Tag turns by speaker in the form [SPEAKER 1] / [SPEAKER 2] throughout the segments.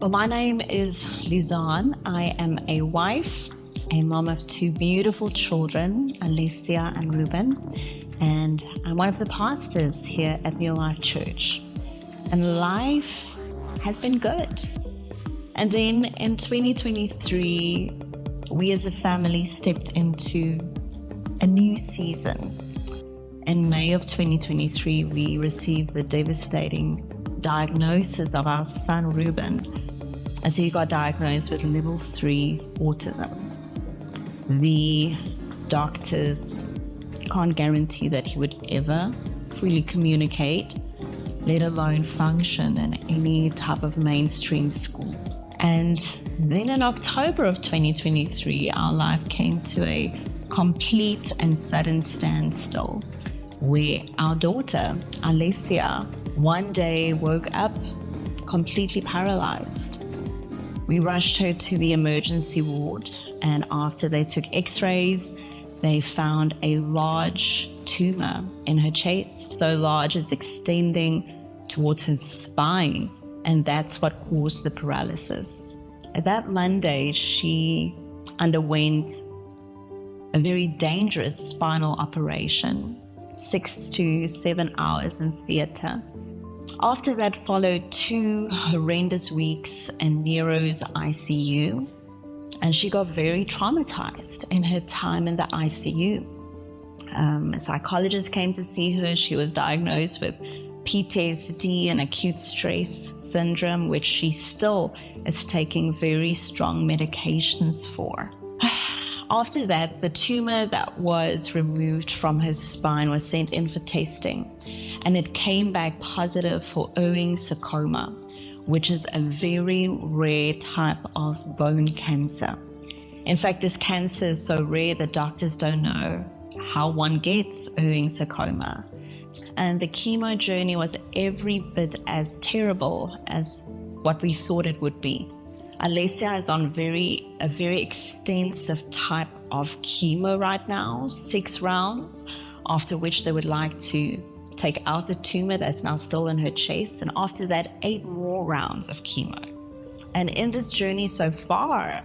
[SPEAKER 1] Well, my name is Luzison. I am a wife, a mom of two beautiful children, Alicia and Ruben, and I'm one of the pastors here at New Life Church. And life has been good. And then in 2023, we as a family stepped into a new season. In May of 2023, we received the devastating diagnosis of our son, Ruben, as he got diagnosed with level 3 autism. The doctors can't guarantee that he would ever fully communicate, let alone function in any type of mainstream school. And then in October of 2023, our life came to a complete and sudden standstill, where our daughter, Alicia, one day woke up completely paralyzed. We rushed her to the emergency ward, and after they took x-rays, they found a large tumor in her chest, so large it's extending towards her spine, and that's what caused the paralysis. That Monday, she underwent a very dangerous spinal operation, 6 to 7 hours in theater. After that followed 2 horrendous weeks in Nero's ICU, and she got very traumatized in her time in the ICU. A psychologist came to see her. She was diagnosed with PTSD and acute stress syndrome, which she still is taking very strong medications for. After that, the tumor that was removed from her spine was sent in for testing, and it came back positive for Ewing sarcoma, which is a very rare type of bone cancer. In fact, this cancer is so rare that doctors don't know how one gets Ewing sarcoma. And the chemo journey was every bit as terrible as what we thought it would be. Alicia is on a very extensive type of chemo right now, 6 rounds, after which they would like to take out the tumor that's now still in her chest, and after that 8 more rounds of chemo. And in this journey so far,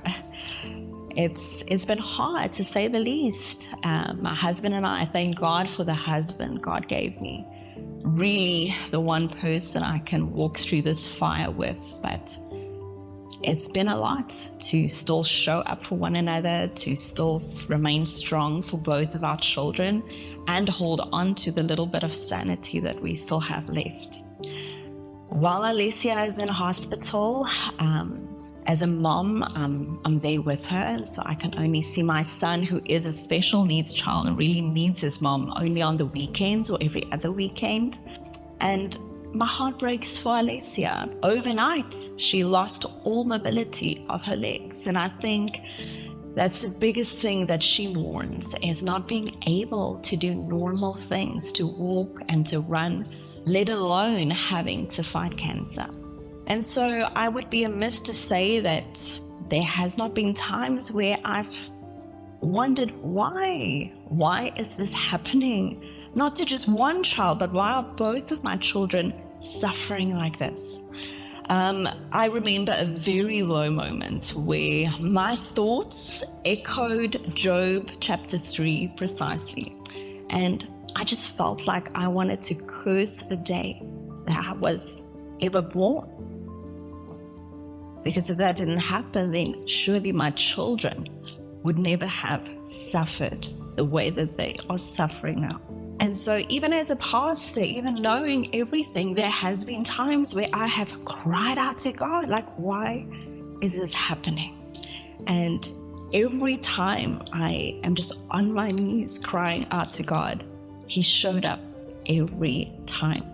[SPEAKER 1] it's been hard, to say the least. My husband and I thank God for the husband God gave me. Really the one person I can walk through this fire with, but it's been a lot to still show up for one another, to still remain strong for both of our children, and hold on to the little bit of sanity that we still have left. While Alicia is in hospital, as a mom, I'm there with her, and so I can only see my son, who is a special needs child and really needs his mom only on the weekends or every other weekend. And my heart breaks for Alicia. Overnight, she lost all mobility of her legs, and I think that's the biggest thing that she mourns, is not being able to do normal things, to walk and to run, let alone having to fight cancer. And so I would be amiss to say that there has not been times where I've wondered why is this happening? Not to just one child, but why are both of my children suffering like this? I remember a very low moment where my thoughts echoed Job chapter 3 precisely. And I just felt like I wanted to curse the day that I was ever born. Because if that didn't happen, then surely my children would never have suffered the way that they are suffering now. And so even as a pastor, even knowing everything, there has been times where I have cried out to God, like, why is this happening? And every time I am just on my knees crying out to God, He showed up every time,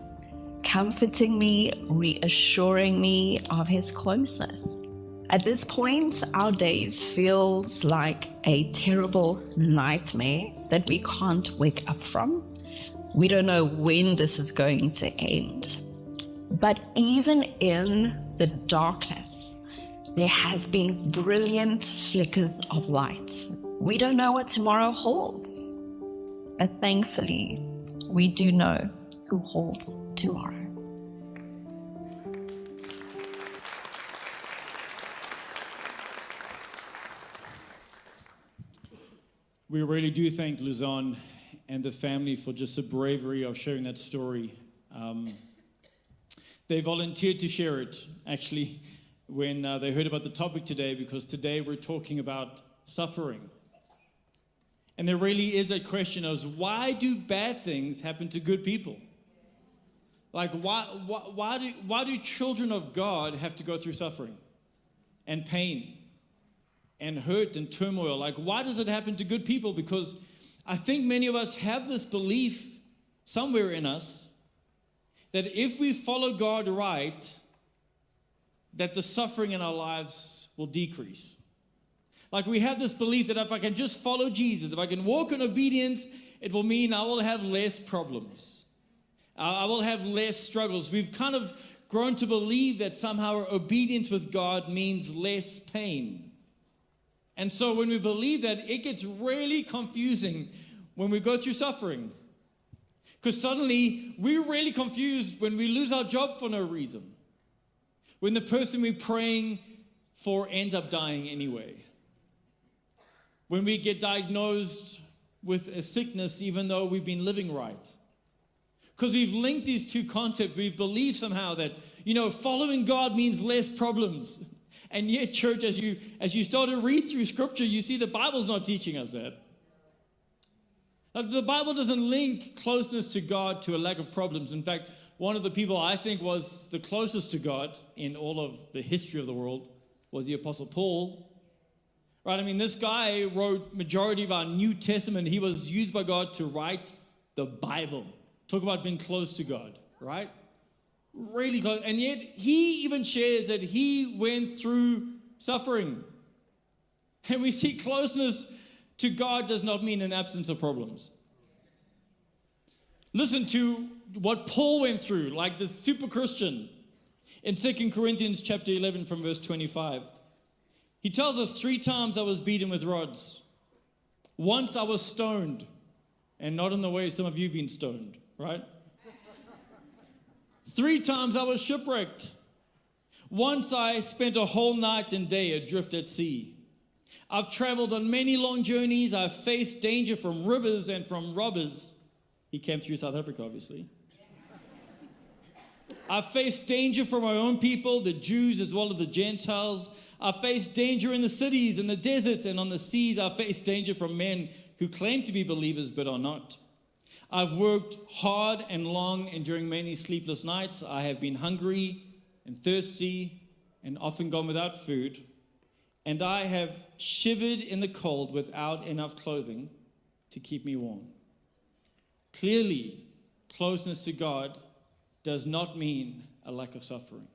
[SPEAKER 1] comforting me, reassuring me of His closeness. At this point, our days feels like a terrible nightmare that we can't wake up from. We don't know when this is going to end. But even in the darkness, there has been brilliant flickers of light. We don't know what tomorrow holds, but thankfully, we do know who holds tomorrow.
[SPEAKER 2] We really do thank Luzison and the family for just the bravery of sharing that story. They volunteered to share it, actually, when they heard about the topic today, because today we're talking about suffering. And there really is a question of why do bad things happen to good people? Like, why do children of God have to go through suffering and pain and hurt and turmoil? Like, why does it happen to good people? Because I think many of us have this belief somewhere in us that if we follow God right, that the suffering in our lives will decrease. Like, we have this belief that if I can just follow Jesus, if I can walk in obedience, it will mean I will have less problems. I will have less struggles. We've kind of grown to believe that somehow our obedience with God means less pain. And so when we believe that, it gets really confusing when we go through suffering. Because suddenly, we're really confused when we lose our job for no reason. When the person we're praying for ends up dying anyway. When we get diagnosed with a sickness even though we've been living right. Because we've linked these two concepts. We've believed somehow that, following God means less problems. And yet, church, as you start to read through Scripture, you see the Bible's not teaching us that. Like, the Bible doesn't link closeness to God to a lack of problems. In fact, one of the people I think was the closest to God in all of the history of the world was the Apostle Paul. Right? I mean, this guy wrote majority of our New Testament. He was used by God to write the Bible. Talk about being close to God, right? Really close. And yet, he even shares that he went through suffering. And we see closeness to God does not mean an absence of problems. Listen to what Paul went through, like the super Christian, in 2 Corinthians chapter 11 from verse 25. He tells us 3 times I was beaten with rods. Once I was stoned, and not in the way some of you have been stoned, right? 3 times I was shipwrecked. Once I spent a whole night and day adrift at sea. I've traveled on many long journeys. I've faced danger from rivers and from robbers. He came through South Africa, obviously. I've faced danger from my own people, the Jews as well as the Gentiles. I've faced danger in the cities, in the deserts, and on the seas. I've faced danger from men who claim to be believers but are not. I've worked hard and long, enduring many sleepless nights. I have been hungry and thirsty and often gone without food. And I have shivered in the cold without enough clothing to keep me warm. Clearly, closeness to God does not mean a lack of suffering.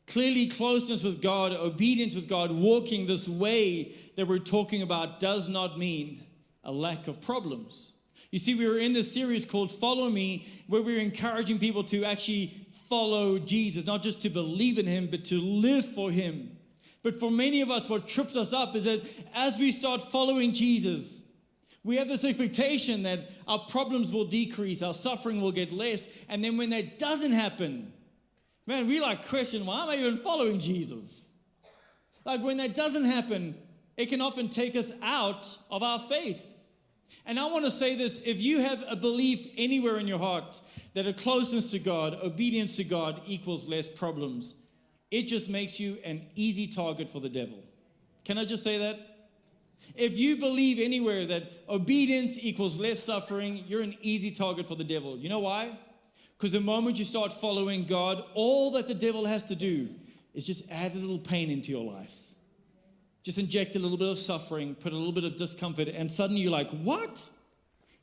[SPEAKER 2] Clearly, closeness with God, obedience with God, walking this way that we're talking about does not mean a lack of problems. You see, we were in this series called Follow Me, where we're encouraging people to actually follow Jesus, not just to believe in Him, but to live for Him. But for many of us, what trips us up is that as we start following Jesus, we have this expectation that our problems will decrease, our suffering will get less, and then when that doesn't happen, man, we question, why am I even following Jesus? Like, when that doesn't happen, it can often take us out of our faith. And I want to say this, if you have a belief anywhere in your heart that a closeness to God, obedience to God equals less problems, it just makes you an easy target for the devil. Can I just say that? If you believe anywhere that obedience equals less suffering, you're an easy target for the devil. You know why? Because the moment you start following God, all that the devil has to do is just add a little pain into your life. Just inject a little bit of suffering, put a little bit of discomfort, and suddenly you're like, what?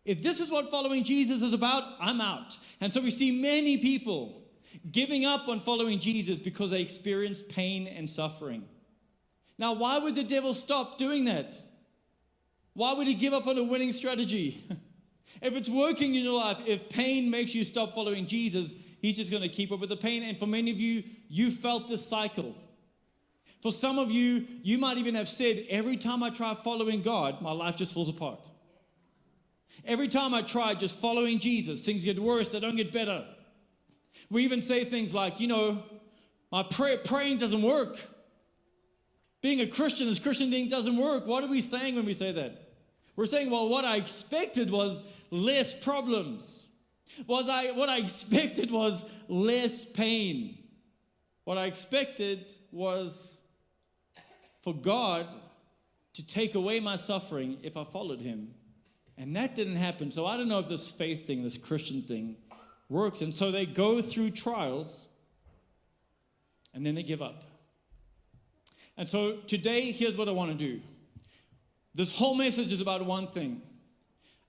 [SPEAKER 2] If this is what following Jesus is about, I'm out. And so we see many people giving up on following Jesus because they experience pain and suffering. Now, why would the devil stop doing that? Why would he give up on a winning strategy? If it's working in your life, if pain makes you stop following Jesus, he's just going to keep up with the pain. And for many of you, you felt this cycle. For some of you, you might even have said, every time I try following God, my life just falls apart. Every time I try just following Jesus, things get worse, they don't get better. We even say things like, my praying doesn't work. Being a Christian, this Christian thing doesn't work. What are we saying when we say that? We're saying, well, what I expected was less problems. What I expected was less pain. What I expected was for God to take away my suffering if I followed him. And that didn't happen. So I don't know if this faith thing, this Christian thing works. And so they go through trials and then they give up. And so today, here's what I want to do. This whole message is about one thing.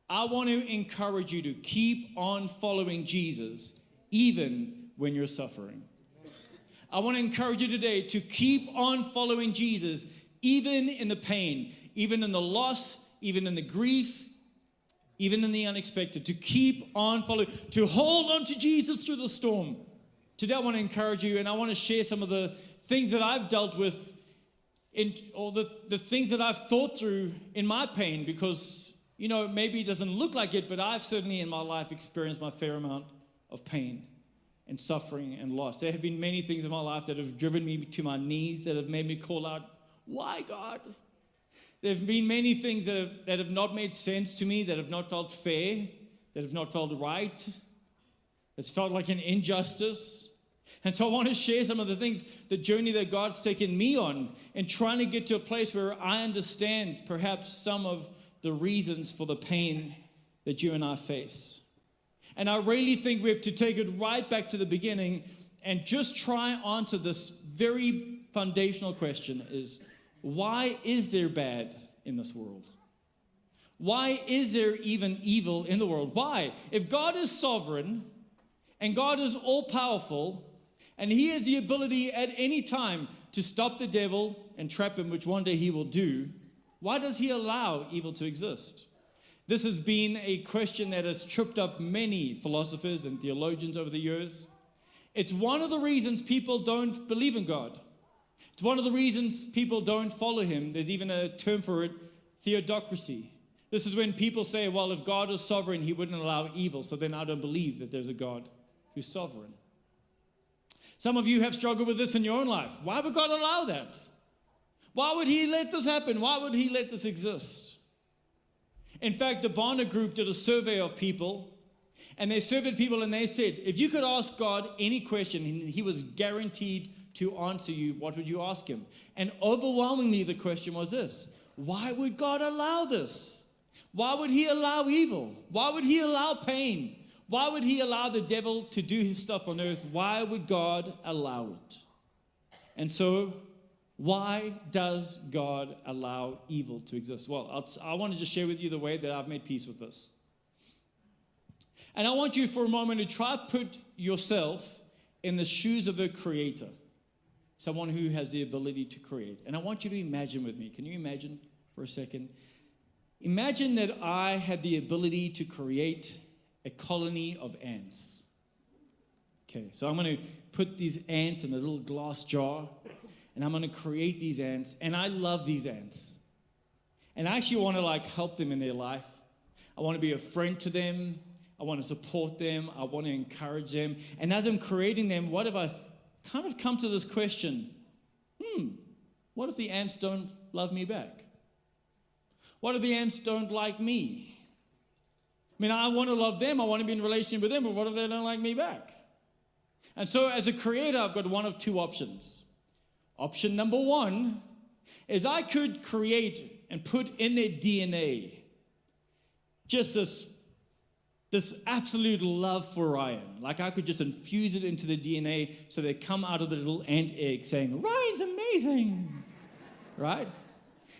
[SPEAKER 2] I want to encourage you to keep on following Jesus even when you're suffering. I want to encourage you today to keep on following Jesus even in the pain, even in the loss, even in the grief, even in the unexpected, to keep on following, to hold on to Jesus through the storm. Today I want to encourage you, and I want to share some of the things that I've dealt with or the things that I've thought through in my pain, because, maybe it doesn't look like it, but I've certainly in my life experienced my fair amount of pain and suffering and loss. There have been many things in my life that have driven me to my knees, that have made me call out, why, God? There have been many things that have not made sense to me, that have not felt fair, that have not felt right, that's felt like an injustice. And so I want to share some of the things, the journey that God's taken me on, and trying to get to a place where I understand perhaps some of the reasons for the pain that you and I face. And I really think we have to take it right back to the beginning and just try answer this very foundational question is, why is there bad in this world? Why is there even evil in the world? Why? If God is sovereign and God is all-powerful, and he has the ability at any time to stop the devil and trap him, which one day he will do, why does he allow evil to exist? This has been a question that has tripped up many philosophers and theologians over the years. It's one of the reasons people don't believe in God. It's one of the reasons people don't follow him. There's even a term for it, theodocracy. This is when people say, well, if God is sovereign, he wouldn't allow evil, so then I don't believe that there's a God who's sovereign. Some of you have struggled with this in your own life. Why would God allow that? Why would he let this happen? Why would he let this exist? In fact, the Barna Group did a survey of people, and they surveyed people and they said, if you could ask God any question, he was guaranteed to answer you, what would you ask him? And overwhelmingly, the question was this: why would God allow this? Why would he allow evil? Why would he allow pain? Why would he allow the devil to do his stuff on earth? Why would God allow it? And so, why does God allow evil to exist? Well, I want to just share with you the way that I've made peace with this. And I want you for a moment to try to put yourself in the shoes of a creator, someone who has the ability to create. And I want you to imagine with me. Can you imagine for a second? Imagine that I had the ability to create a colony of ants. Okay, so I'm going to put these ants in a little glass jar, and I'm going to create these ants, and I love these ants. And I actually want to help them in their life. I want to be a friend to them. I want to support them. I want to encourage them. And as I'm creating them, what if I kind of come to this question, what if the ants don't love me back? What if the ants don't like me? I mean, I want to love them. I want to be in a relationship with them, but what if they don't like me back? And so as a creator, I've got one of two options. Option number one is I could create and put in their DNA just this absolute love for Ryan. Like I could just infuse it into the DNA so they come out of the little ant egg saying, Ryan's amazing, right?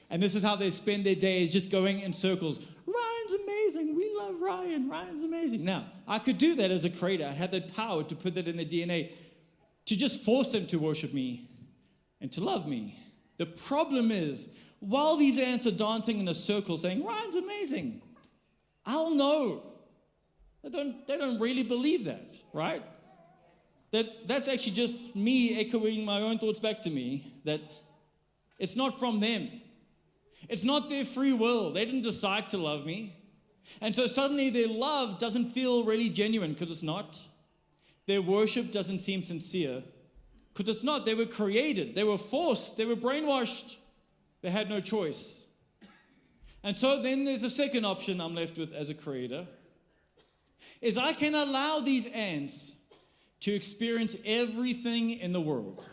[SPEAKER 2] And this is how they spend their days, just going in circles. Ryan's amazing. We love Ryan. Ryan's amazing. Now, I could do that as a creator. I had the power to put that in the DNA, to just force them to worship me and to love me. The problem is, while these ants are dancing in a circle saying, Ryan's amazing, I'll know. They don't really believe that, right? That's actually just me echoing my own thoughts back to me, that it's not from them. It's not their free will. They didn't decide to love me. And so suddenly their love doesn't feel really genuine, because it's not. Their worship doesn't seem sincere, because it's not. They were created. They were forced. They were brainwashed. They had no choice. And so then there's a second option I'm left with as a creator, is I can allow these ants to experience everything in the world.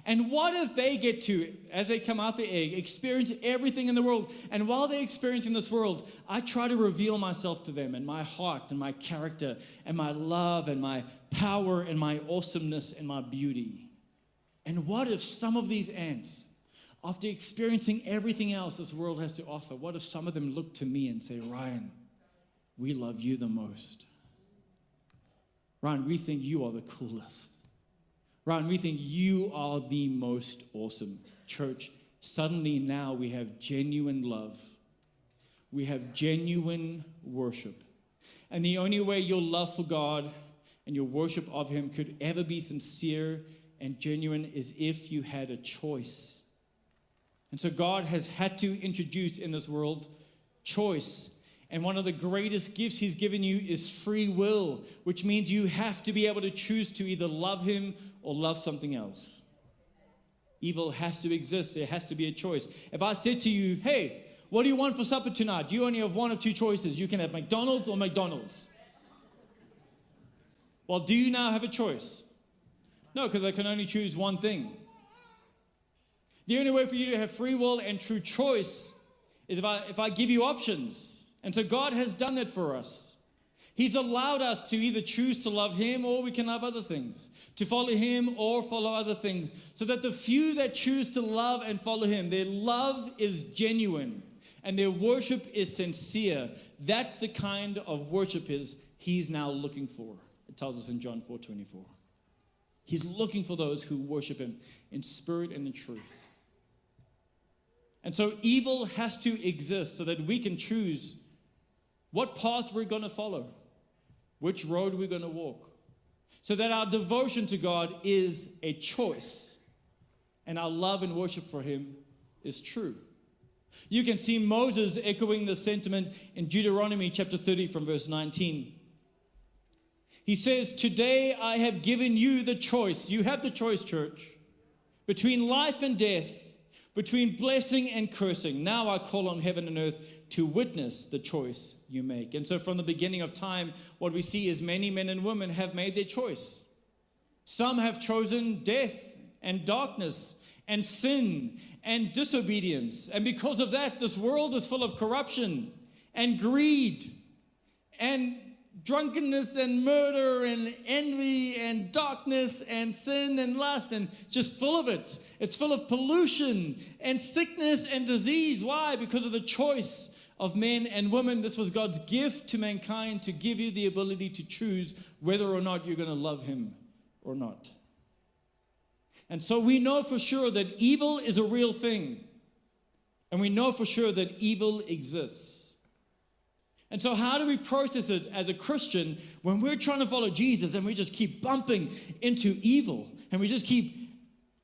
[SPEAKER 2] And what if they get to, as they come out the egg, experience everything in the world? And while they're experiencing this world, I try to reveal myself to them and my heart and my character and my love and my power and my awesomeness and my beauty. And what if some of these ants, after experiencing everything else this world has to offer, what if some of them look to me and say, Ryan, we love you the most. Ryan, we think you are the coolest. Ryan, we think you are the most awesome. Church, suddenly now we have genuine love. We have genuine worship. And the only way your love for God and your worship of Him could ever be sincere and genuine is if you had a choice. And so God has had to introduce in this world choice. And one of the greatest gifts He's given you is free will, which means you have to be able to choose to either love Him or love something else. Evil has to exist. There has to be a choice. If I said to you, hey, what do you want for supper tonight? You only have one of two choices. You can have McDonald's or McDonald's. Well, do you now have a choice? No, because I can only choose one thing. The only way for you to have free will and true choice is if I give you options. And so God has done that for us. He's allowed us to either choose to love Him or we can love other things, to follow Him or follow other things, so that the few that choose to love and follow Him, their love is genuine and their worship is sincere. That's the kind of worship He's now looking for. It tells us in John 4:24. He's looking for those who worship Him in spirit and in truth. And so evil has to exist so that we can choose what path we're going to follow, which road we're going to walk, so that our devotion to God is a choice and our love and worship for Him is true. You can see Moses echoing the sentiment in Deuteronomy chapter 30 from verse 19. He says, today I have given you the choice. You have the choice, church, between life and death, between blessing and cursing. Now I call on heaven and earth to witness the choice you make. And so from the beginning of time, what we see is many men and women have made their choice. Some have chosen death and darkness and sin and disobedience. And because of that, this world is full of corruption and greed and drunkenness and murder and envy and darkness and sin and lust, and just full of it. It's full of pollution and sickness and disease. Why? Because of the choice of men and women. This was God's gift to mankind to give you the ability to choose whether or not you're going to love Him or not. And so we know for sure that evil is a real thing. And we know for sure that evil exists. And so how do we process it as a Christian when we're trying to follow Jesus and we just keep bumping into evil and we just keep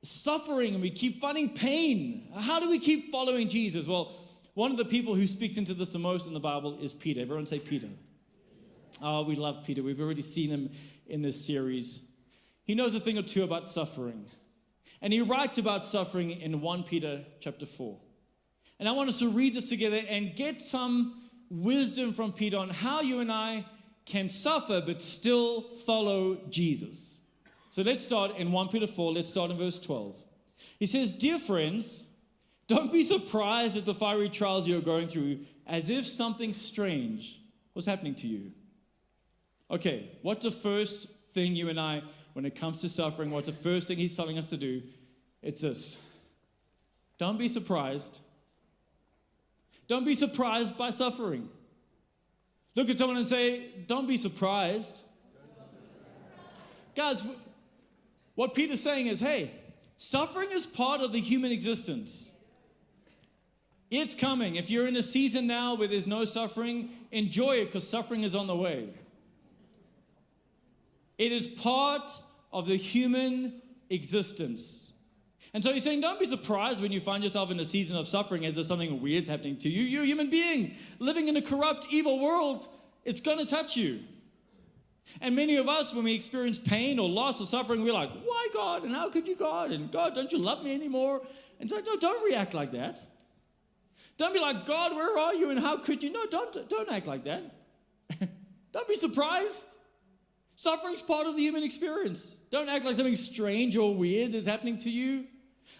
[SPEAKER 2] suffering and we keep finding pain? How do we keep following Jesus? Well, one of the people who speaks into this the most in the Bible is Peter. Everyone say Peter. Oh, we love Peter. We've already seen him in this series. He knows a thing or two about suffering. And he writes about suffering in 1 Peter chapter 4. And I want us to read this together and get some wisdom from Peter on how you and I can suffer but still follow Jesus. So let's start in 1 Peter 4. Let's start in verse 12. He says, dear friends, don't be surprised at the fiery trials you're going through as if something strange was happening to you. Okay, what's the first thing you and I, when it comes to suffering, what's the first thing he's telling us to do? It's this. Don't be surprised. Don't be surprised by suffering. Look at someone and say, don't be surprised. Guys, what Peter's saying is, hey, suffering is part of the human existence. It's coming. If you're in a season now where there's no suffering, enjoy it because suffering is on the way. It is part of the human existence. And so he's saying, don't be surprised when you find yourself in a season of suffering as if something weird's happening to you. You're a human being living in a corrupt, evil world. It's going to touch you. And many of us, when we experience pain or loss or suffering, we're like, why God? And how could you, God? And God, don't you love me anymore? And so don't react like that. Don't be like, God, where are you and how could you? No, don't act like that. Don't be surprised. Suffering's part of the human experience. Don't act like something strange or weird is happening to you.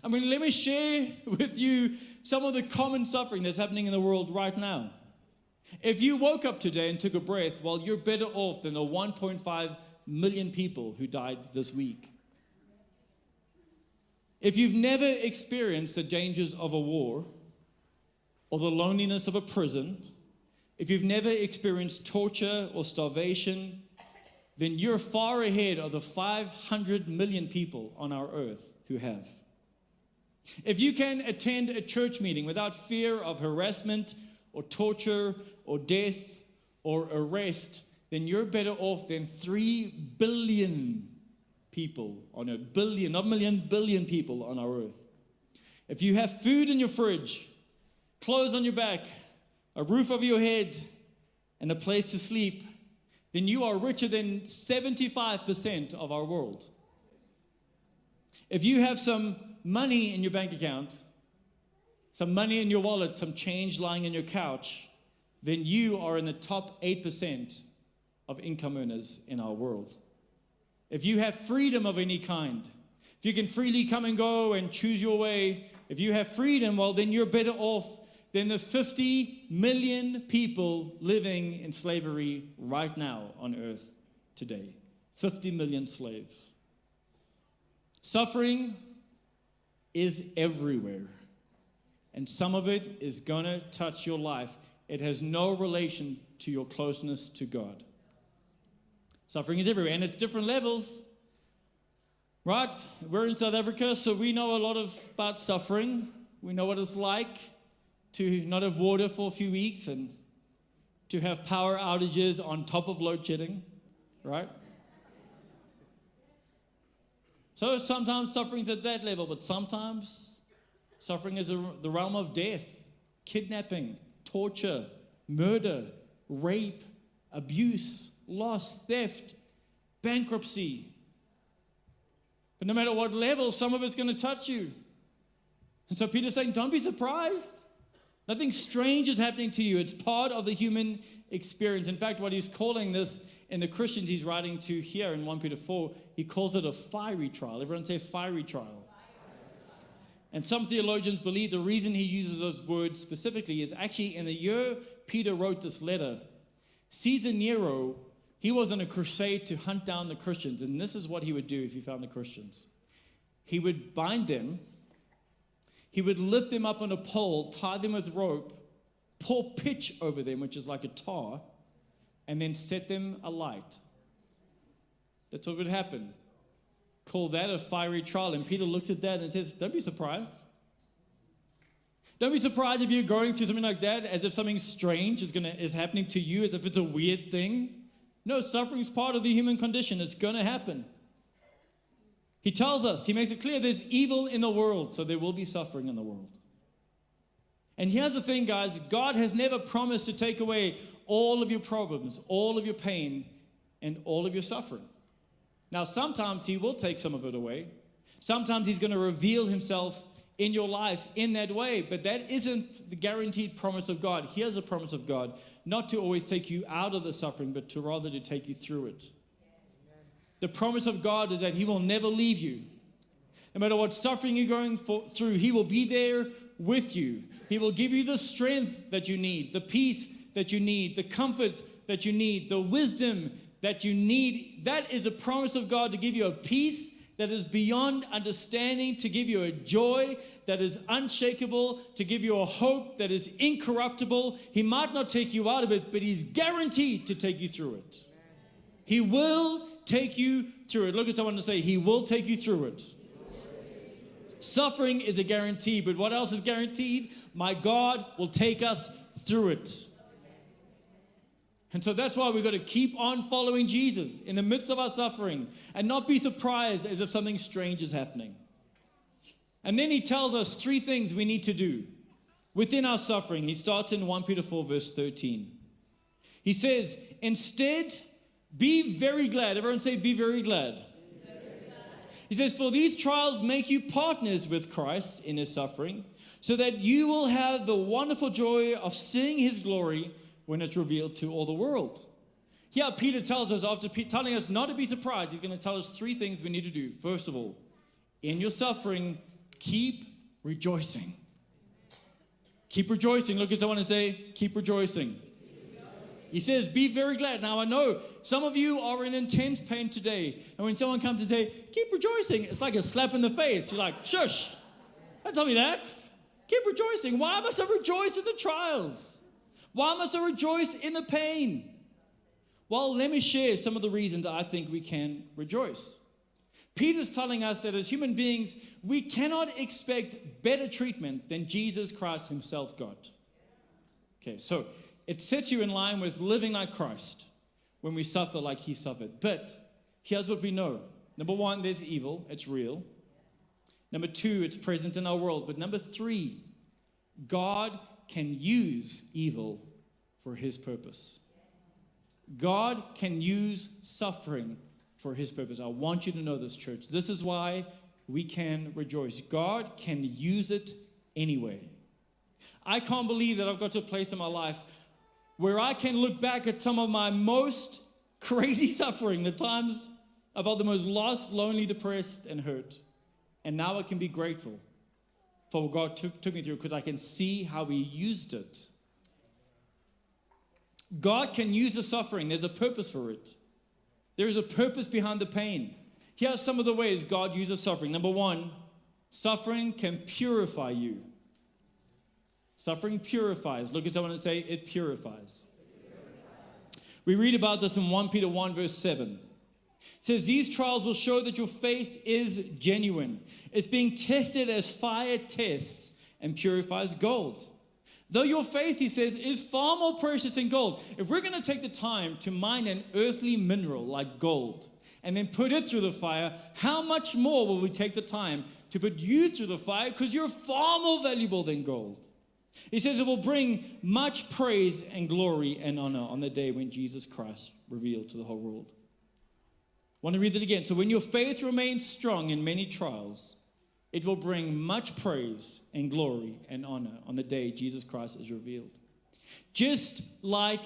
[SPEAKER 2] I mean, let me share with you some of the common suffering that's happening in the world right now. If you woke up today and took a breath, well, you're better off than the 1.5 million people who died this week. If you've never experienced the dangers of a war or the loneliness of a prison, if you've never experienced torture or starvation, then you're far ahead of the 500 million people on our earth who have. If you can attend a church meeting without fear of harassment or torture or death or arrest, then you're better off than 3 billion people on earth. Billion, not million, billion people on our earth. If you have food in your fridge, clothes on your back, a roof over your head, and a place to sleep, then you are richer than 75% of our world. If you have some money in your bank account, some money in your wallet, some change lying on your couch, then you are in the top 8% of income earners in our world. If you have freedom of any kind, if you can freely come and go and choose your way, if you have freedom, well, then you're better off than the 50 million people living in slavery right now on earth today. 50 million slaves. Suffering is everywhere. And some of it is going to touch your life. It has no relation to your closeness to God. Suffering is everywhere, and it's different levels. Right? We're in South Africa, so we know a lot about suffering. We know what it's like to not have water for a few weeks and to have power outages on top of load shedding, right? So sometimes suffering's at that level, but sometimes suffering is the realm of death, kidnapping, torture, murder, rape, abuse, loss, theft, bankruptcy. But no matter what level, some of it's going to touch you. And so Peter's saying, don't be surprised. Nothing strange is happening to you. It's part of the human experience. In fact, what he's calling this in the Christians he's writing to here in 1 Peter 4, he calls it a fiery trial. Everyone say fiery trial. And some theologians believe the reason he uses those words specifically is actually in the year Peter wrote this letter, Caesar Nero, he was on a crusade to hunt down the Christians. And this is what he would do if he found the Christians. He would bind them. He would lift them up on a pole, tie them with rope, pour pitch over them, which is like a tar, and then set them alight. That's what would happen. Call that a fiery trial. And Peter looked at that and says, don't be surprised. Don't be surprised if you're going through something like that, as if something strange is happening to you, as if it's a weird thing. No, suffering is part of the human condition. It's going to happen. He tells us, he makes it clear there's evil in the world, so there will be suffering in the world. And here's the thing, guys. God has never promised to take away all of your problems, all of your pain, and all of your suffering. Now, sometimes he will take some of it away. Sometimes he's going to reveal himself in your life in that way, but that isn't the guaranteed promise of God. Here's a promise of God, not to always take you out of the suffering, but to rather to take you through it. The promise of God is that he will never leave you. No matter what suffering you're going through, he will be there with you. He will give you the strength that you need, the peace that you need, the comfort that you need, the wisdom that you need. That is the promise of God, to give you a peace that is beyond understanding, to give you a joy that is unshakable, to give you a hope that is incorruptible. He might not take you out of it, but he's guaranteed to take you through it. He will take you through it. Look at someone and say, he will take you through it. Suffering is a guarantee, but what else is guaranteed? My God will take us through it. And so that's why we've got to keep on following Jesus in the midst of our suffering and not be surprised as if something strange is happening. And then he tells us 3 things we need to do within our suffering. He starts in 1 Peter 4 verse 13. He says, instead, be very glad. Everyone say, be very glad. He He says, for these trials make you partners with Christ in his suffering, so that you will have the wonderful joy of seeing his glory when it's revealed to all the world. Here, Peter tells us, after telling us not to be surprised, he's going to tell us 3 things we need to do. First of all, in your suffering, keep rejoicing. Keep rejoicing. Look at someone and say, keep rejoicing. He says, be very glad. Now, I know some of you are in intense pain today. And when someone comes and say, keep rejoicing, it's like a slap in the face. You're like, shush. Don't tell me that. Keep rejoicing. Why must I rejoice in the trials? Why must I rejoice in the pain? Well, let me share some of the reasons I think we can rejoice. Peter's telling us that as human beings, we cannot expect better treatment than Jesus Christ himself got. Okay, so it sets you in line with living like Christ when we suffer like he suffered. But here's what we know. Number 1, there's evil. It's real. Number 2, it's present in our world. But number 3, God can use evil for his purpose. God can use suffering for his purpose. I want you to know this, church. This is why we can rejoice. God can use it anyway. I can't believe that I've got to a place in my life where I can look back at some of my most crazy suffering, the times I've felt the most lost, lonely, depressed, and hurt. And now I can be grateful for what God took me through, because I can see how he used it. God can use the suffering. There's a purpose for it. There is a purpose behind the pain. Here are some of the ways God uses suffering. Number 1, suffering can purify you. Suffering purifies. Look at someone and say, it purifies. We read about this in 1 Peter 1 verse 7. It says, these trials will show that your faith is genuine. It's being tested as fire tests and purifies gold. Though your faith, he says, is far more precious than gold. If we're going to take the time to mine an earthly mineral like gold and then put it through the fire, how much more will we take the time to put you through the fire, because you're far more valuable than gold. He says it will bring much praise and glory and honor on the day when Jesus Christ revealed to the whole world. I want to read it again. So when your faith remains strong in many trials, it will bring much praise and glory and honor on the day Jesus Christ is revealed. Just like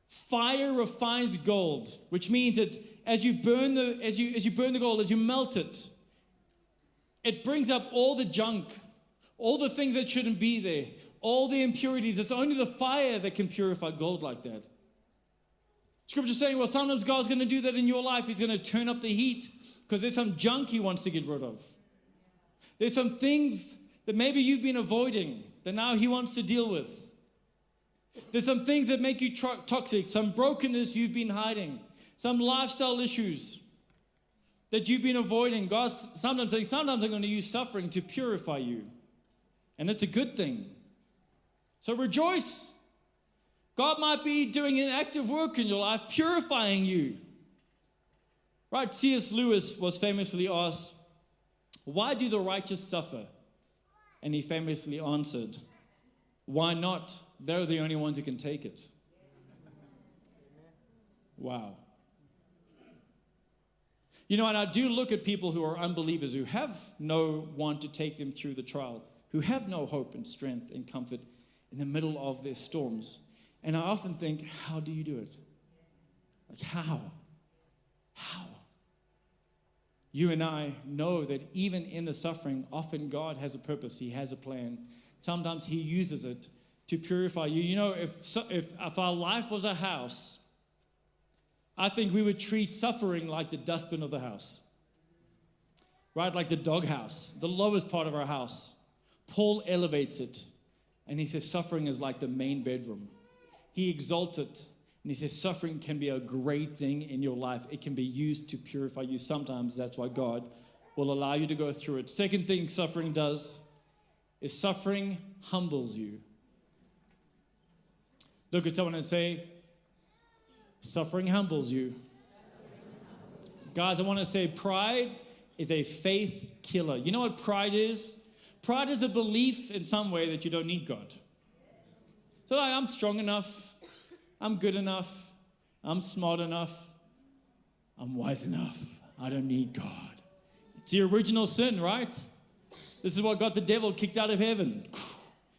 [SPEAKER 2] fire refines gold, which means that as you burn the gold, as you melt it, it brings up all the junk, all the things that shouldn't be there, all the impurities. It's only the fire that can purify gold like that. Scripture's saying, well, sometimes God's going to do that in your life. He's going to turn up the heat because there's some junk he wants to get rid of. There's some things that maybe you've been avoiding that now he wants to deal with. There's some things that make you toxic, some brokenness you've been hiding, some lifestyle issues that you've been avoiding. God sometimes saying, sometimes I'm going to use suffering to purify you. And it's a good thing. So rejoice. God might be doing an active work in your life, purifying you. Right? C.S. Lewis was famously asked, why do the righteous suffer? And he famously answered, why not? They're the only ones who can take it. Wow. You know, and I do look at people who are unbelievers, who have no one to take them through the trial, who have no hope and strength and comfort in the middle of their storms. And I often think, how do you do it? Like, how? How? You and I know that even in the suffering, often God has a purpose. He has a plan. Sometimes he uses it to purify you. You know, if our life was a house, I think we would treat suffering like the dustbin of the house. Right? Like the doghouse, the lowest part of our house. Paul elevates it, and he says suffering is like the main bedroom. He exalts it, and he says suffering can be a great thing in your life. It can be used to purify you. Sometimes that's why God will allow you to go through it. Second thing suffering does is suffering humbles you. Look at someone and say, suffering humbles you. Guys, I want to say pride is a faith killer. You know what pride is? Pride is a belief in some way that you don't need God. So like, I'm strong enough, I'm good enough, I'm smart enough, I'm wise enough, I don't need God. It's the original sin, right? This is what got the devil kicked out of heaven,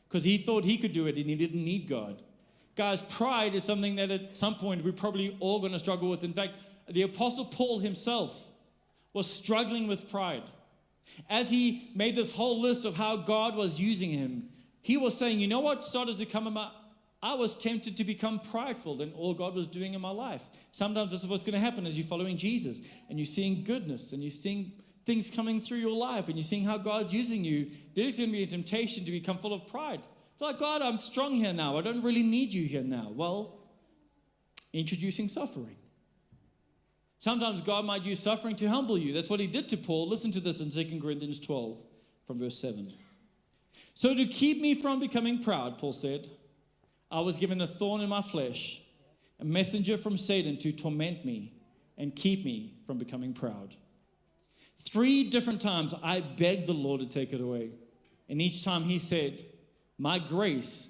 [SPEAKER 2] because he thought he could do it and he didn't need God. Guys, pride is something that at some point we're probably all going to struggle with. In fact, the Apostle Paul himself was struggling with pride. As he made this whole list of how God was using him, he was saying, you know what started to come about? I was tempted to become prideful in all God was doing in my life. Sometimes this is what's going to happen as you're following Jesus and you're seeing goodness and you're seeing things coming through your life and you're seeing how God's using you. There's going to be a temptation to become full of pride. It's like, God, I'm strong here now. I don't really need you here now. Well, introducing suffering. Sometimes God might use suffering to humble you. That's what he did to Paul. Listen to this in 2 Corinthians 12 from verse 7. So to keep me from becoming proud, Paul said, I was given a thorn in my flesh, a messenger from Satan to torment me and keep me from becoming proud. 3 different times I begged the Lord to take it away. And each time he said, my grace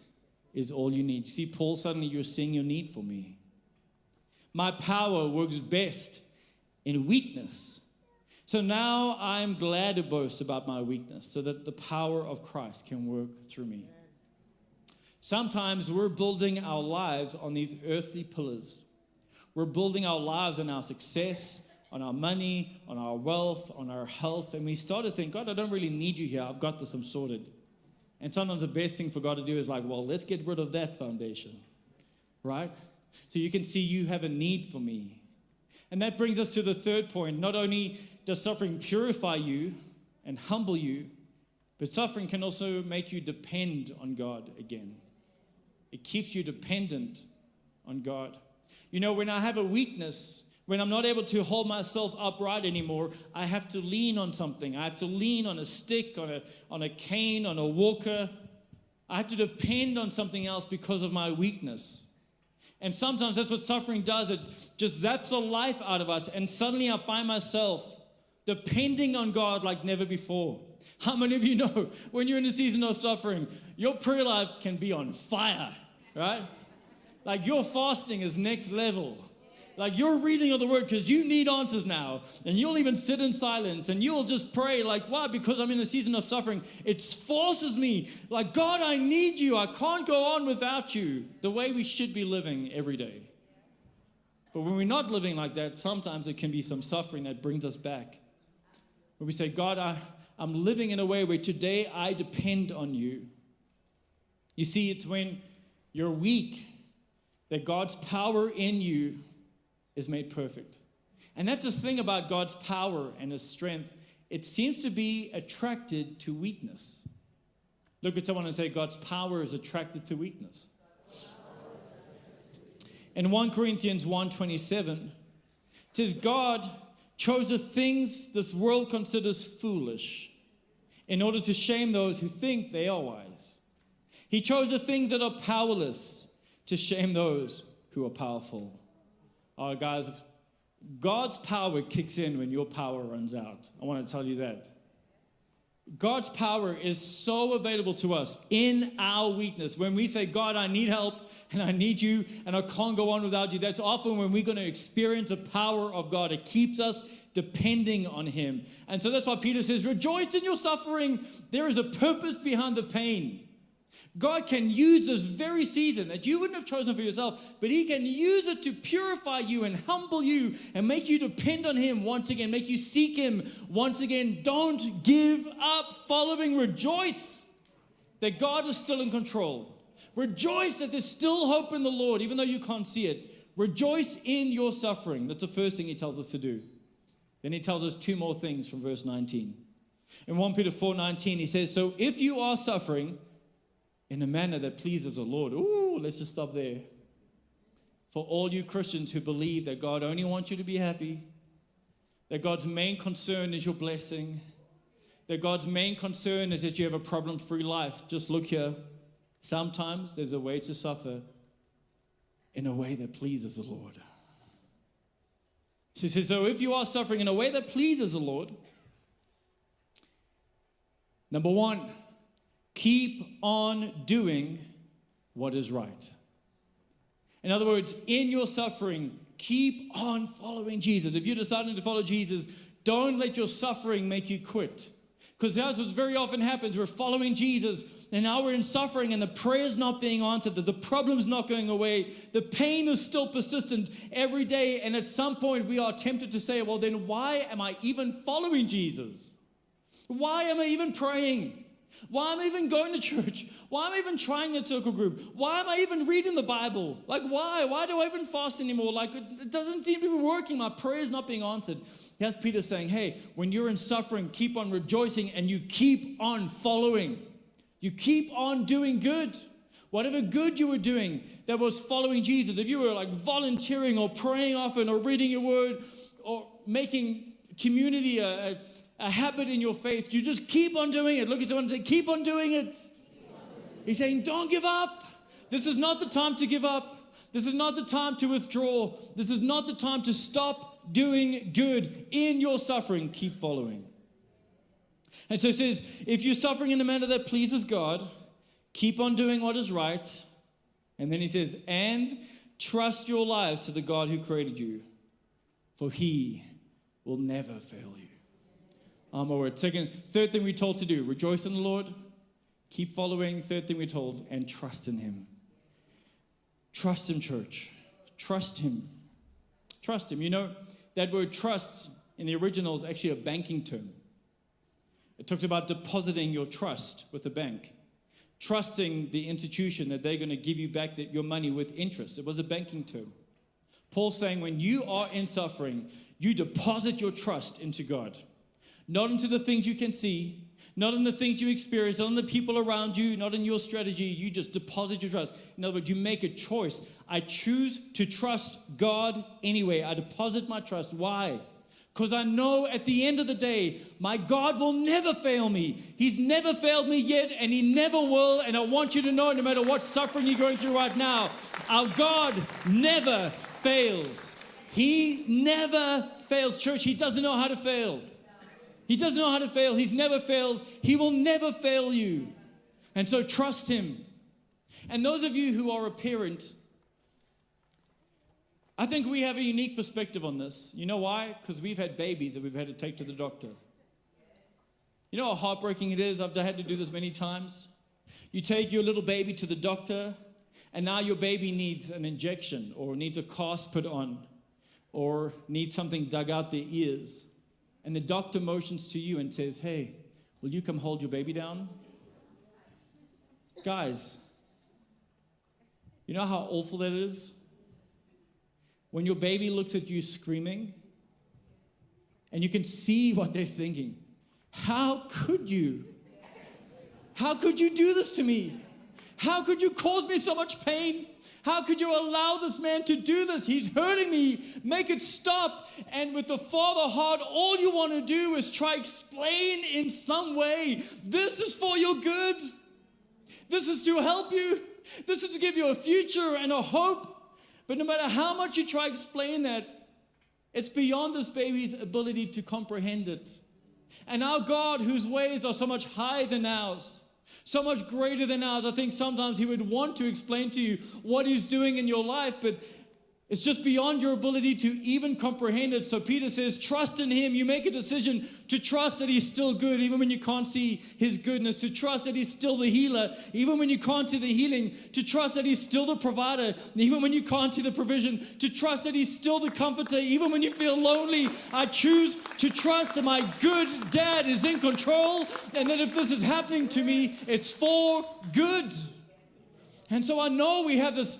[SPEAKER 2] is all you need. See, Paul, suddenly you're seeing your need for me. My power works best in weakness. So now I'm glad to boast about my weakness so that the power of Christ can work through me. Sometimes we're building our lives on these earthly pillars. We're building our lives on our success, on our money, on our wealth, on our health. And we start to think, God, I don't really need you here. I've got this, I'm sorted. And sometimes the best thing for God to do is like, well, let's get rid of that foundation, right? So you can see you have a need for me. And that brings us to the third point. Not only does suffering purify you and humble you, but suffering can also make you depend on God again. It keeps you dependent on God. You know, when I have a weakness, when I'm not able to hold myself upright anymore, I have to lean on something. I have to lean on a stick, on a cane, on a walker. I have to depend on something else because of my weakness. And sometimes that's what suffering does. It just zaps the life out of us. And suddenly I find myself depending on God like never before. How many of you know when you're in a season of suffering, your prayer life can be on fire, right? Like your fasting is next level. Like you're reading of the word because you need answers now. And you'll even sit in silence and you'll just pray like, why? Because I'm in a season of suffering. It forces me like, God, I need you. I can't go on without you. The way we should be living every day. But when we're not living like that, sometimes it can be some suffering that brings us back. Where we say, God, I'm living in a way where today I depend on you. You see, it's when you're weak that God's power in you is made perfect. And that's the thing about God's power and his strength. It seems to be attracted to weakness. Look at someone and say, God's power is attracted to weakness. In 1 Corinthians 1:27, it says, God chose the things this world considers foolish in order to shame those who think they are wise. He chose the things that are powerless to shame those who are powerful. Oh, guys, God's power kicks in when your power runs out. I want to tell you that. God's power is so available to us in our weakness. When we say, God, I need help and I need you and I can't go on without you, that's often when we're going to experience the power of God. It keeps us depending on him. And so that's why Peter says, rejoice in your suffering. There is a purpose behind the pain. God can use this very season that you wouldn't have chosen for yourself, but he can use it to purify you and humble you and make you depend on him once again, make you seek him once again. Don't give up following. Rejoice that God is still in control. Rejoice that there's still hope in the Lord, even though you can't see it. Rejoice in your suffering. That's the first thing he tells us to do. Then he tells us 2 more things from verse 19. In 1 Peter 4:19, he says, so if you are suffering in a manner that pleases the Lord. Ooh, let's just stop there. For all you Christians who believe that God only wants you to be happy, that God's main concern is your blessing, that God's main concern is that you have a problem-free life, just look here. Sometimes there's a way to suffer in a way that pleases the Lord. So he says, so if you are suffering in a way that pleases the Lord, number 1, keep on doing what is right. In other words, in your suffering, keep on following Jesus. If you're deciding to follow Jesus, don't let your suffering make you quit. Because that's what very often happens. We're following Jesus, and now we're in suffering, and the prayer's not being answered, the problem's not going away, the pain is still persistent every day, and at some point we are tempted to say, well, then why am I even following Jesus? Why am I even praying? Why am I even going to church? Why am I even trying that circle group? Why am I even reading the Bible? Like, why? Why do I even fast anymore? Like, it doesn't seem to be working. My prayer is not being answered. Here's Peter saying, hey, when you're in suffering, keep on rejoicing and you keep on following. You keep on doing good. Whatever good you were doing that was following Jesus, if you were like volunteering or praying often or reading your word or making community a habit in your faith, you just keep on doing it. Look at someone and say, keep on doing it. He's saying, don't give up. This is not the time to give up. This is not the time to withdraw. This is not the time to stop doing good in your suffering. Keep following. And so it says, if you're suffering in a manner that pleases God, keep on doing what is right. And then he says, and trust your lives to the God who created you, for he will never fail you. My word. Third thing we're told to do, rejoice in the Lord, keep following. Third thing we're told, and trust in him. Trust him, church. Trust him. Trust him. You know, that word trust in the original is actually a banking term. It talks about depositing your trust with the bank. Trusting the institution that they're going to give you back your money with interest. It was a banking term. Paul's saying when you are in suffering, you deposit your trust into God. Not into the things you can see, not in the things you experience, not in the people around you, not in your strategy. You just deposit your trust. In other words, you make a choice. I choose to trust God anyway. I deposit my trust. Why? Because I know at the end of the day, my God will never fail me. He's never failed me yet, and he never will. And I want you to know, no matter what suffering you're going through right now, our God never fails. He never fails. Church, he doesn't know how to fail. He doesn't know how to fail. He's never failed. He will never fail you. And so trust him. And those of you who are a parent, I think we have a unique perspective on this. You know why? Because we've had babies that we've had to take to the doctor. You know how heartbreaking it is? I've had to do this many times. You take your little baby to the doctor, and now your baby needs an injection or needs a cast put on or needs something dug out their ears. And the doctor motions to you and says, hey, will you come hold your baby down? Guys, you know how awful that is? When your baby looks at you screaming, and you can see what they're thinking. How could you? How could you do this to me? How could you cause me so much pain? How could you allow this man to do this? He's hurting me. Make it stop. And with the father heart, all you want to do is try explain in some way, this is for your good. This is to help you. This is to give you a future and a hope. But no matter how much you try to explain that, it's beyond this baby's ability to comprehend it. And our God, whose ways are so much higher than ours, so much greater than ours, I think sometimes he would want to explain to you what he's doing in your life, but it's just beyond your ability to even comprehend it. So Peter says, trust in him. You make a decision to trust that he's still good, even when you can't see his goodness. To trust that he's still the healer, even when you can't see the healing. To trust that he's still the provider, even when you can't see the provision. To trust that he's still the comforter, even when you feel lonely. I choose to trust that my good dad is in control, and that if this is happening to me, it's for good. And so I know we have this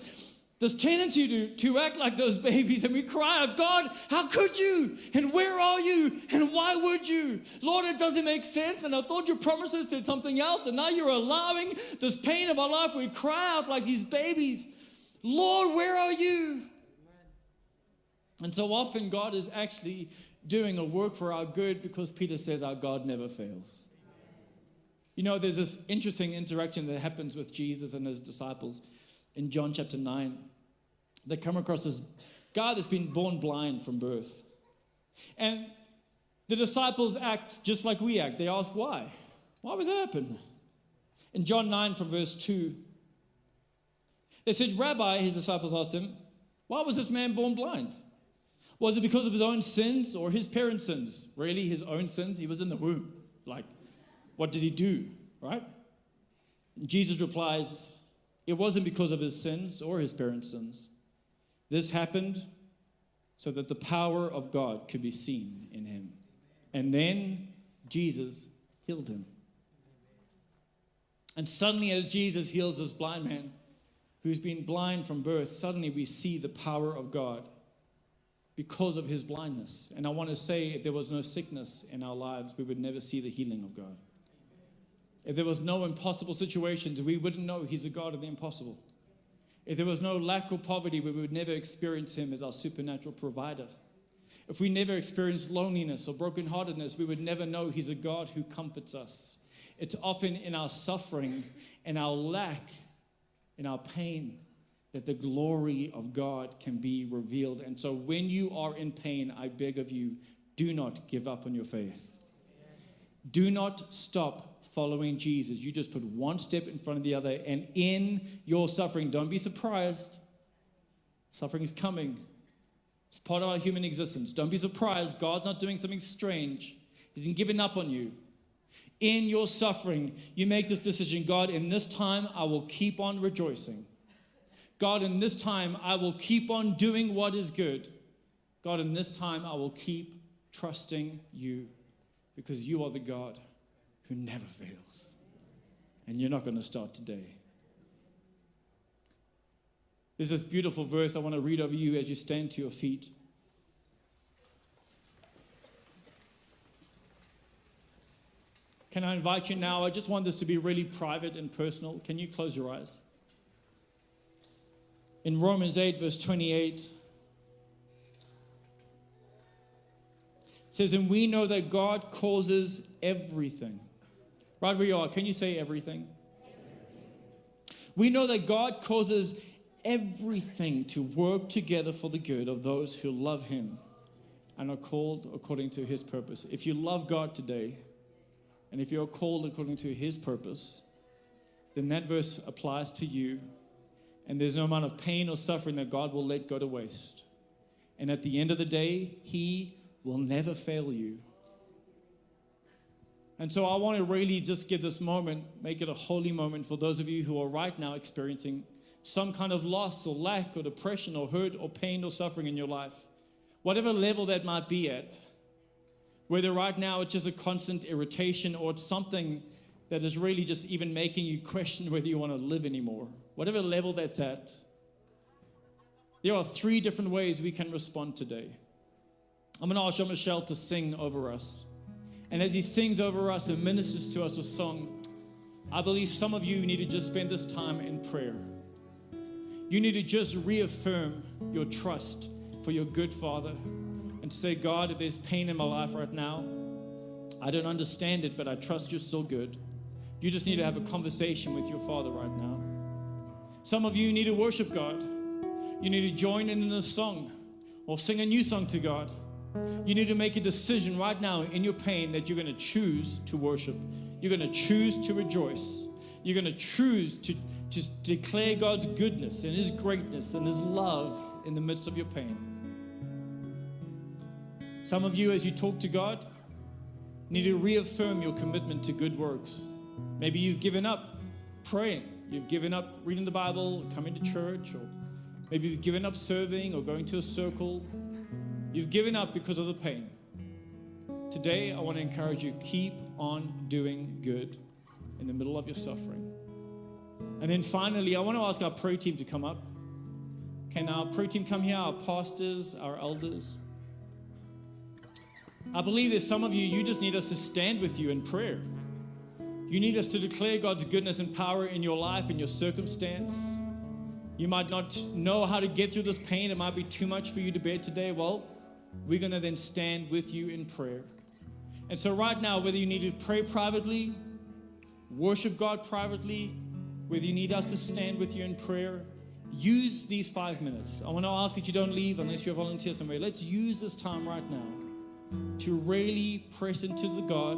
[SPEAKER 2] tendency to act like those babies, and we cry out, God, how could you? And where are you? And why would you? Lord, it doesn't make sense, and I thought your promises said something else, and now you're allowing this pain of our life. We cry out like these babies, Lord, where are you? And so often God is actually doing a work for our good, because Peter says our God never fails. You know, there's this interesting interaction that happens with Jesus and his disciples in John chapter 9. They come across this guy that's been born blind from birth. And the disciples act just like we act. They ask, why? Why would that happen? In John 9 from verse 2, they said, Rabbi, his disciples asked him, why was this man born blind? Was it because of his own sins or his parents' sins? Really, his own sins? He was in the womb. Like, what did he do, right? Jesus replies, it wasn't because of his sins or his parents' sins. This happened so that the power of God could be seen in him. And then Jesus healed him. And suddenly, as Jesus heals this blind man who's been blind from birth, suddenly we see the power of God because of his blindness. And I want to say, if there was no sickness in our lives, we would never see the healing of God. If there was no impossible situations, we wouldn't know he's a God of the impossible. If there was no lack or poverty, we would never experience him as our supernatural provider. If we never experienced loneliness or brokenheartedness, we would never know he's a God who comforts us. It's often in our suffering, in our lack, in our pain, that the glory of God can be revealed. And so when you are in pain, I beg of you, do not give up on your faith. Do not stop following Jesus. You just put one step in front of the other, and in your suffering, don't be surprised. Suffering is coming. It's part of our human existence. Don't be surprised. God's not doing something strange. He hasn't given up on you. In your suffering, you make this decision. God, in this time, I will keep on rejoicing. God, in this time, I will keep on doing what is good. God, in this time, I will keep trusting you, because you are the God who never fails. And you're not going to start today. There's this beautiful verse I want to read over you as you stand to your feet. Can I invite you now? I just want this to be really private and personal. Can you close your eyes? In Romans 8, verse 28, it says, and we know that God causes everything. Right where you are, can you say everything? We know that God causes everything to work together for the good of those who love him and are called according to his purpose. If you love God today, and if you're called according to his purpose, then that verse applies to you. And there's no amount of pain or suffering that God will let go to waste. And at the end of the day, he will never fail you. And so I want to really just give this moment, make it a holy moment for those of you who are right now experiencing some kind of loss or lack or depression or hurt or pain or suffering in your life. Whatever level that might be at. Whether right now it's just a constant irritation or it's something that is really just even making you question whether you want to live anymore. Whatever level that's at. There are 3 different ways we can respond today. I'm going to ask Jean-Michel to sing over us. And as he sings over us and ministers to us with song, I believe some of you need to just spend this time in prayer. You need to just reaffirm your trust for your good Father and to say, God, if there's pain in my life right now, I don't understand it, but I trust you're still good. You just need to have a conversation with your Father right now. Some of you need to worship God. You need to join in this song or sing a new song to God. You need to make a decision right now in your pain that you're going to choose to worship. You're going to choose to rejoice. You're going to choose to just declare God's goodness and his greatness and his love in the midst of your pain. Some of you, as you talk to God, need to reaffirm your commitment to good works. Maybe you've given up praying. You've given up reading the Bible, coming to church, or maybe you've given up serving or going to a circle. You've given up because of the pain. Today, I want to encourage you, keep on doing good in the middle of your suffering. And then finally, I want to ask our prayer team to come up. Can our prayer team come here, our pastors, our elders? I believe there's some of you, you just need us to stand with you in prayer. You need us to declare God's goodness and power in your life, in your circumstance. You might not know how to get through this pain. It might be too much for you to bear today. Well, we're going to then stand with you in prayer. And so right now, whether you need to pray privately, worship God privately, whether you need us to stand with you in prayer, use these 5 minutes. I want to ask that you don't leave unless you're a volunteer somewhere. Let's use this time right now to really press into the God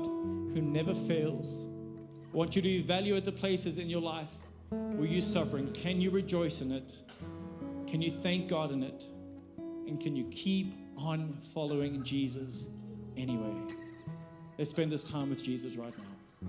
[SPEAKER 2] who never fails. I want you to evaluate the places in your life where you're suffering. Can you rejoice in it? Can you thank God in it? And can you keep on following Jesus anyway. Let's spend this time with Jesus right now.